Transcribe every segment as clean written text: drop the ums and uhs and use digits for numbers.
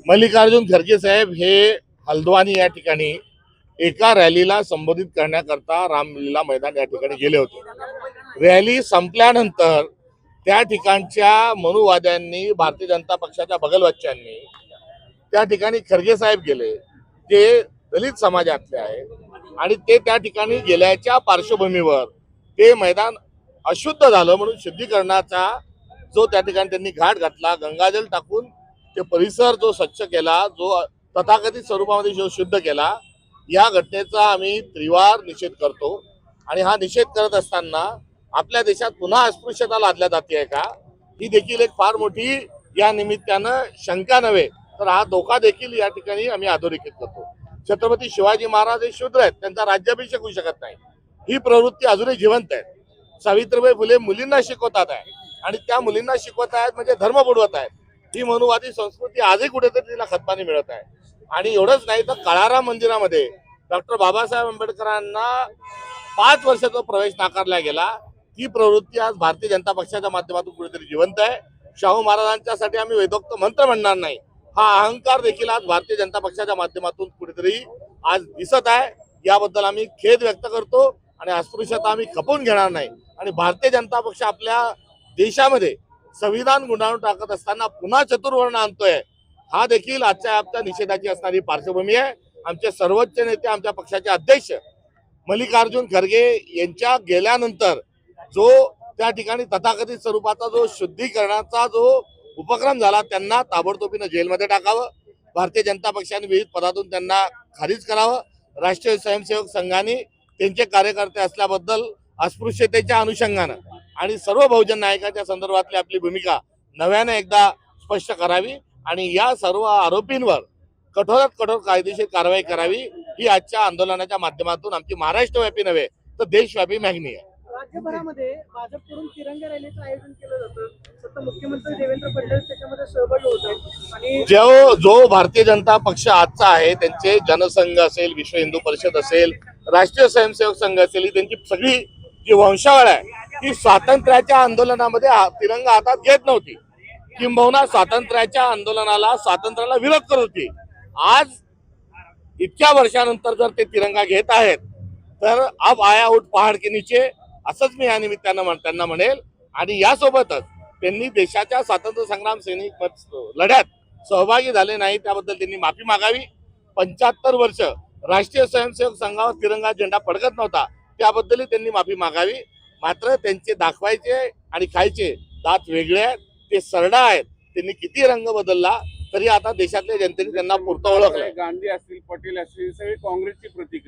मल्लिकार्जुन खरगे साहेब हे हल्द्वानी या ठिकाणी एका रॅलीला संबोधित करण्याकरता रामलीला मैदान या ठिकाणी गेले होते। रॅली संपल्यानंतर त्या ठिकाणच्या मनुवाद्यांनी, भारतीय जनता पक्षाच्या बगलबच्च्यांनी त्या ठिकाणी खरगे साहेब गेले, जे दलित समाजातले आहेत आणि ते त्या ठिकाणी गेल्याच्या पार्श्वभूमीवर ते मैदान अशुद्ध झालं म्हणून शुद्धीकरणाचा जो त्या ठिकाणी त्यांनी घाट घातला, गंगाजल टाकून ते परिसर जो स्वच्छ केला, जो तथाकथित स्वरूपामध्ये जो शुद्ध केला, या घटनेचा आम्ही त्रिवार निषेध करतो। आणि हा निषेध करत असताना आपल्या देशात पुन्हा अस्पृश्यता लादल्या जाते आहे का, ही देखील एक फार मोठी या निमित्तानं शंका नव्हे तर हा धोका देखील या ठिकाणी आम्ही अधोरेखित करतो। छत्रपती शिवाजी महाराज हे शूद्र आहेत, त्यांचा राज्याभिषेक होऊ शकत नाही, ही प्रवृत्ती अजूनही जिवंत आहे। सावित्रीबाई फुले मुलींना शिकवतात आहे आणि त्या मुलींना शिकवत आहेत म्हणजे धर्म बुडवत आहेत। ही मनुवादी संस्कृती आजही कुठेतरी तिला खतपाणी मिळत आहे। आणि एवढंच नाही तर काळाराम मंदिरामध्ये डॉक्टर बाबासाहेब आंबेडकरांना 5 वर्षाचा प्रवेश नाकारला गेला, ही प्रवृत्ती आज भारतीय जनता पक्षाच्या माध्यमातून कुठेतरी जिवंत आहे। शाहू महाराजांच्यासाठी आम्ही वेदोक्त मंत्र म्हणणार नाही, हा अहंकार देखील आज भारतीय जनता पक्षाच्या माध्यमातून कुठेतरी आज दिसत आहे। याबद्दल आम्ही खेद व्यक्त करतो आणि अस्पृश्यता आम्ही खपवून घेणार नाही। आणि भारतीय जनता पक्ष आपल्या देशामध्ये संविधान गुंडाळून टाकत असताना पुन्हा चतुर्वर्ण आणतोय, हा देखील आजच्या आपल्या निषेधाची असणारी पार्श्वभूमी आहे। आमचे सर्वोच्च नेते, आमच्या पक्षाचे अध्यक्ष मल्लिकार्जुन खरगे यांच्या गेल्यानंतर जो त्या ठिकाणी तथाकथित स्वरूपाचा जो शुद्धीकरणाचा जो उपक्रम झाला, त्यांना ताबडतोबीनं जेलमध्ये टाकावं, भारतीय जनता पक्षाने विविध पदातून त्यांना खारिज करावं, राष्ट्रीय स्वयंसेवक संघाने त्यांचे कार्यकर्ते असल्याबद्दल अस्पृश्यतेच्या अनुषंगानं आणि सर्व बहुजन नायकाच्या संदर्भातली आपली भूमिका नव्याने एकदा स्पष्ट करावी आणि या सर्व आरोपींवर कठोरात कठोर कायदेशीर कारवाई करावी, ही आजच्या आंदोलनाच्या माध्यमातून आमची महाराष्ट्रव्यापी नव्हे तर देशव्यापी मागणी आहे। राज्यभरामध्ये भाजपकडून तिरंगा रॅलीचं आयोजन केलं जातं, स्वतः मुख्यमंत्री देवेंद्र फडणवीस त्याच्यामध्ये सहभागी होत आहेत। आणि जो भारतीय जनता पक्ष आजचा आहे, त्यांचे जनसंघ असेल, विश्व हिंदू परिषद असेल, राष्ट्रीय स्वयंसेवक संघ असेल, ही त्यांची सगळी जी वंशावळ आहे ती स्वातंत्र्याच्या आंदोलनामध्ये तिरंगा हातात घेत नव्हती, किंबहुना स्वातंत्र्याच्या आंदोलनाला, स्वातंत्र्याला विरोध करत होती। आज इतक्या वर्षानंतर जर ते तिरंगा घेत आहेत तर अब आया उठ पहाड के नीचे, असंच मी या निमित्तानं त्यांना म्हणेल। आणि यासोबतच त्यांनी देशाच्या स्वातंत्र्य संग्राम सैनिक लढ्यात सहभागी झाले नाही त्याबद्दल त्यांनी माफी मागावी। 75 वर्ष राष्ट्रीय स्वयंसेवक संघावर तिरंगा झेंडा फडकत नव्हता, त्याबद्दलही त्यांनी माफी मागावी। मात्र त्यांचे दाखवायचे आणि खायचे दात वेगळे आहेत, ते सरडा आहेत, त्यांनी किती रंग बदलला तरी आता देशातल्या जनतेने त्यांना पुरतं ओळखलं। गांधी असतील, पटेल असतील, सगळी काँग्रेसची प्रतीक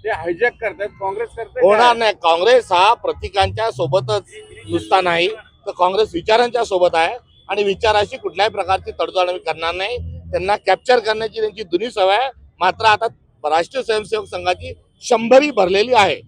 ते हायजॅक करतात, काँग्रेस करते। होणार नाही, काँग्रेस हा प्रतीकांच्या सोबतच नुसता नाही तर काँग्रेस विचारांच्या सोबत आहे आणि विचाराशी कुठल्याही प्रकारची तडजोड आम्ही करणार नाही। त्यांना कॅप्चर करण्याची त्यांची जुनी सवय आहे, मात्र आता राष्ट्रीय स्वयंसेवक संघाची 100री भरलेली आहे।